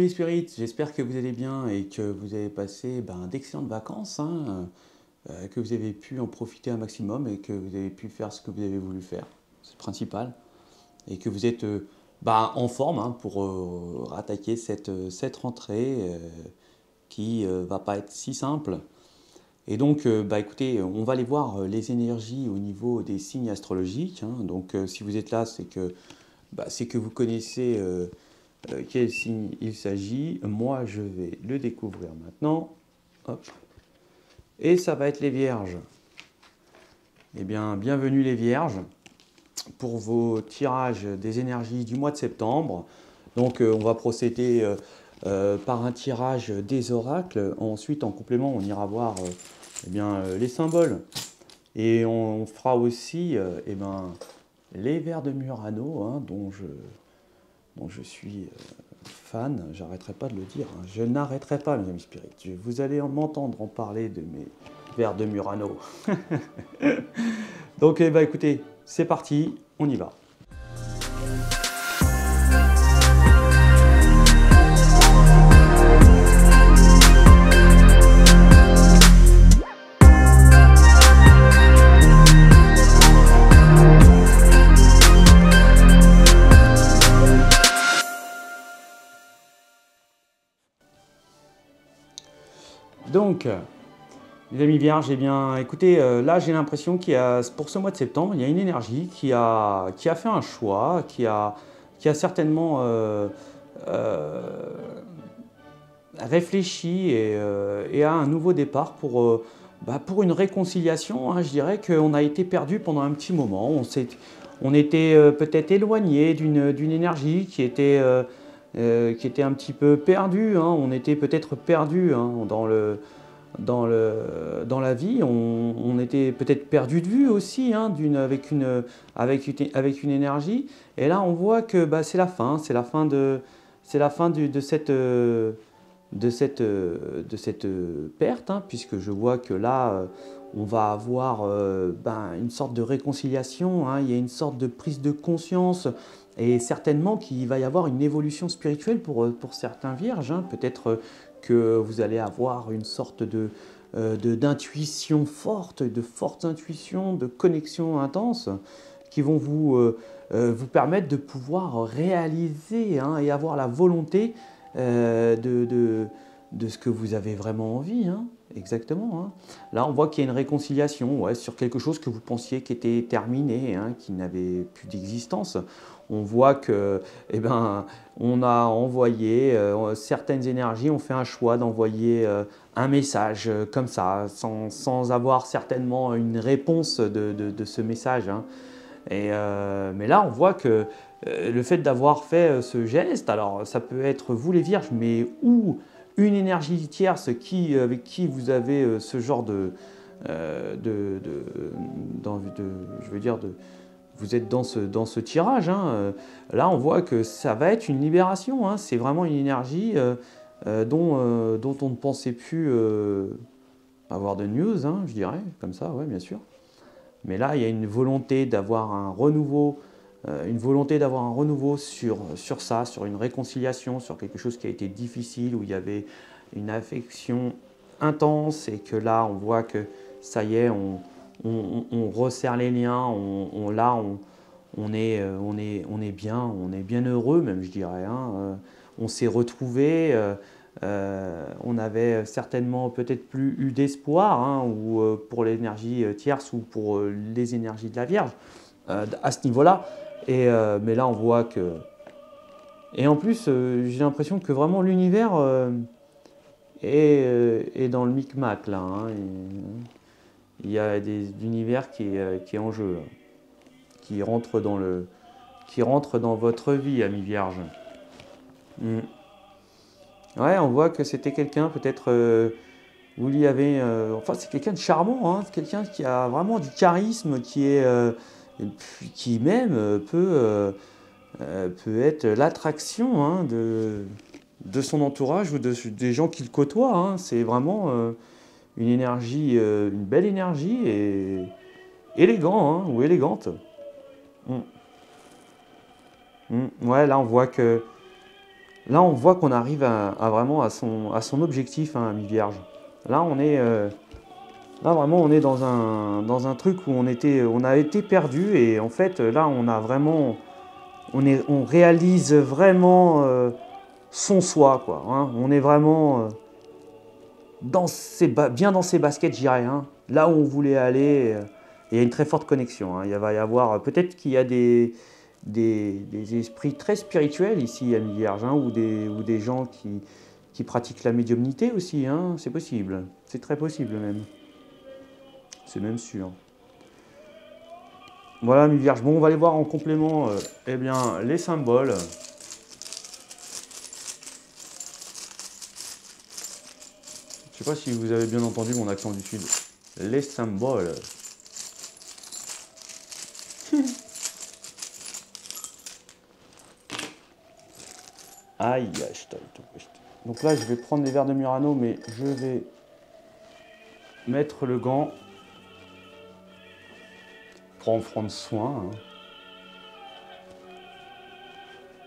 les spirites, j'espère que vous allez bien et que vous avez passé d'excellentes vacances, hein, que vous avez pu en profiter un maximum et que vous avez pu faire ce que vous avez voulu faire, c'est le principal, et que vous êtes en forme, hein, pour rattaquer cette rentrée qui va pas être si simple. Et donc, écoutez, on va aller voir les énergies au niveau des signes astrologiques, hein. Donc, si vous êtes là, c'est que vous connaissez quel signe il s'agit. Moi, je vais le découvrir maintenant. Hop. Et ça va être les Vierges. Eh bien, bienvenue les Vierges pour vos tirages des énergies du mois de septembre. Donc, on va procéder par un tirage des oracles. Ensuite, en complément, on ira voir les symboles. Et on fera aussi les vers de Murano, hein, dont je suis fan, j'arrêterai pas de le dire, hein. Je n'arrêterai pas, mes amis spirites. Vous allez m'entendre en parler de mes vers de Murano. Donc, écoutez, c'est parti, on y va. Donc, les amis vierges, eh bien, écoutez, là j'ai l'impression pour ce mois de septembre, il y a une énergie qui a fait un choix, qui a certainement réfléchi et a un nouveau départ pour une réconciliation, hein. Je dirais qu'on a été perdu pendant un petit moment, on était peut-être éloigné d'une énergie qui était un petit peu perdue, hein. On était peut-être perdu, hein, dans la vie, on était peut-être perdu de vue aussi, hein, avec une énergie. Et là, on voit que c'est la fin de cette perte, hein, puisque je vois que là, on va avoir une sorte de réconciliation, hein. Il y a une sorte de prise de conscience. Et certainement qu'il va y avoir une évolution spirituelle pour certains vierges, hein. Peut-être que vous allez avoir une sorte d'intuition forte, de fortes intuitions, de connexions intenses qui vont vous permettre de pouvoir réaliser, hein, et avoir la volonté de ce que vous avez vraiment envie, hein. Exactement, hein. Là, on voit qu'il y a une réconciliation, ouais, sur quelque chose que vous pensiez qui était terminé, hein, qui n'avait plus d'existence. On voit que, on a envoyé certaines énergies, on fait un choix d'envoyer un message comme ça, sans avoir certainement une réponse de ce message, hein. Mais là, on voit que le fait d'avoir fait ce geste, alors ça peut être vous les vierges, mais ou une énergie tierce avec qui vous avez ce genre vous êtes dans ce tirage, hein. Là, on voit que ça va être une libération, hein. C'est vraiment une énergie dont on ne pensait plus avoir de news, hein, je dirais, comme ça, ouais, bien sûr. Mais là, il y a une volonté d'avoir un renouveau, sur ça, sur une réconciliation, sur quelque chose qui a été difficile, où il y avait une affection intense, et que là, on voit que ça y est, on resserre les liens, on est bien heureux même, je dirais, hein. On s'est retrouvés, on avait certainement peut-être plus eu d'espoir, hein, ou pour l'énergie tierce ou pour les énergies de la Vierge à ce niveau-là. Mais là, on voit que... Et en plus, j'ai l'impression que vraiment l'univers est dans le micmac, là, hein. Il y a l'univers qui est en jeu, qui rentre dans votre vie, ami Vierge. Ouais, on voit que c'était quelqu'un, peut-être, où il y avait... c'est quelqu'un de charmant, hein, quelqu'un qui a vraiment du charisme, qui même peut être l'attraction, hein, de son entourage ou des gens qu'il côtoie, hein. C'est vraiment une énergie, une belle énergie et élégant, hein, ou élégante. Ouais, là on voit que Là, on voit qu'on arrive vraiment à son objectif, hein, mi-vierge. Là, là, vraiment, on est dans un truc où on a été perdu et en fait, là, on réalise vraiment son soi, quoi, hein. On est vraiment bien dans ses baskets, je dirais, hein. Là où on voulait aller, il y a une très forte connexion, hein. Il va y avoir, peut-être qu'il y a des esprits très spirituels ici à mi-vierge, hein, ou des gens qui pratiquent la médiumnité aussi, hein. C'est possible, c'est très possible même. C'est même sûr. Voilà, mi-vierge. Bon, on va aller voir en complément eh bien, les symboles. Je ne sais pas si vous avez bien entendu mon accent du Sud. Les symboles. Aïe, donc là, je vais prendre les verres de Murano, mais je vais mettre le gant. Prendre soin, hein.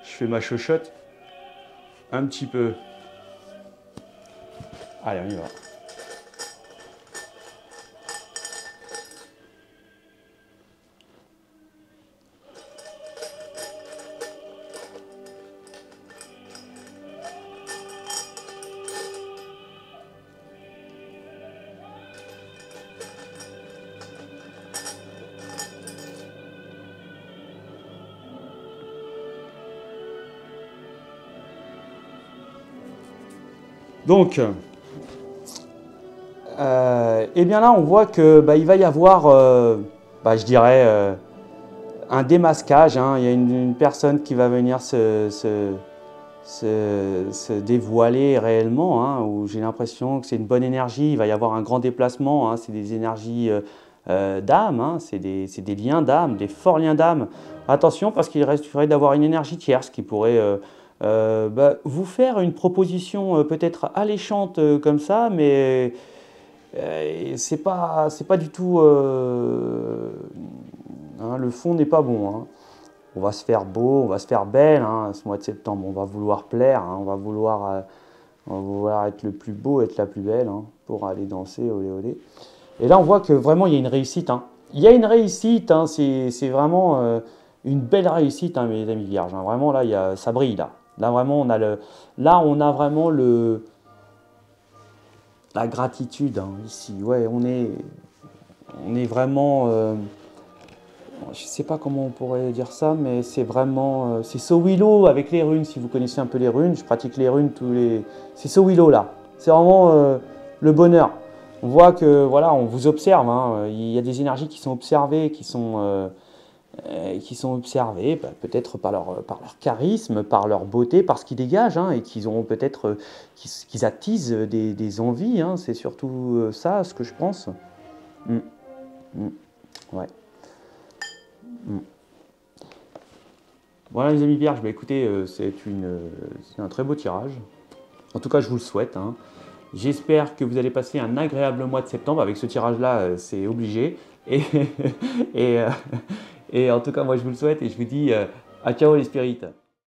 Je fais ma chochotte un petit peu. Allez, on y va. Donc, eh bien là, on voit que il va y avoir, je dirais, un démasquage, hein. Il y a une personne qui va venir se dévoiler réellement, hein, où j'ai l'impression que c'est une bonne énergie. Il va y avoir un grand déplacement, hein. C'est des énergies d'âme, hein. C'est des liens d'âme, des forts liens d'âme. Attention, parce qu'il risquerait d'avoir une énergie tierce qui pourrait vous faire une proposition peut-être alléchante comme ça, mais c'est pas du tout. Hein, le fond n'est pas bon, hein. On va se faire beau, on va se faire belle, hein, ce mois de septembre. On va vouloir plaire, hein, on va vouloir être le plus beau, être la plus belle, hein, pour aller danser, olé olé. Et là, on voit que vraiment, il y a une réussite, hein. Il y a une réussite, hein, c'est vraiment une belle réussite, hein, mes amis vierges, hein. Vraiment, là, ça brille, là. Là, vraiment, on a vraiment la gratitude, hein, ici. Ouais, on est vraiment... je ne sais pas comment on pourrait dire ça, mais c'est vraiment... c'est Sowilo avec les runes, si vous connaissez un peu les runes. Je pratique les runes C'est Sowilo, là. C'est vraiment le bonheur. On voit que, voilà, on vous observe, hein. Il y a des énergies qui sont observées, qui sont observées, peut-être par leur charisme, par leur beauté, par ce qu'ils dégagent, hein, et qu'ils auront peut-être... qu'ils attisent des envies, hein. C'est surtout ça, ce que je pense. Ouais. Voilà les amis vierges, écoutez, c'est un très beau tirage. En tout cas, je vous le souhaite, hein. J'espère que vous allez passer un agréable mois de septembre. Avec ce tirage-là, c'est obligé. Et, et en tout cas, moi, je vous le souhaite et je vous dis à ciao les spirites.